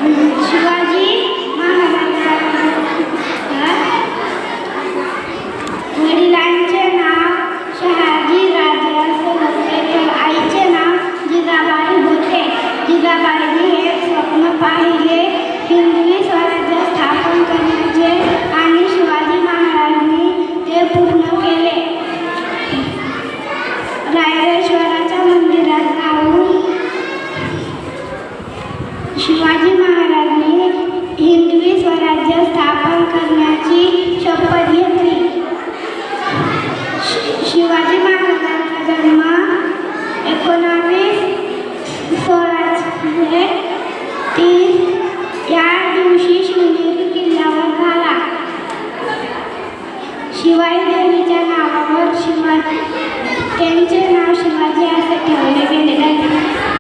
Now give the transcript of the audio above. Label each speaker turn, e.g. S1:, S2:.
S1: शिवाजी महाराजांच्या वडिलांचे नाव शहाजी राजे असे होते, तर आईचे नाव जिजाबाई होते. जिजाबाईंनी एक स्वप्न पाहिले, हिंदवी स्वराज्य स्थापन करण्याचे, आणि शिवाजी महाराजांनी ते पूर्ण केले. रायरेश्वराच्या मंदिरात जाऊन शिवाजी महाराजांनी हिंदवी स्वराज्य स्थापन करण्याची शपथ घेतली. शिवाजी महाराजांचा जन्म 19/16/30 या दिवशी शिवनेरी किल्ल्यावर झाला. शिवाई देवीच्या नावावर त्यांचे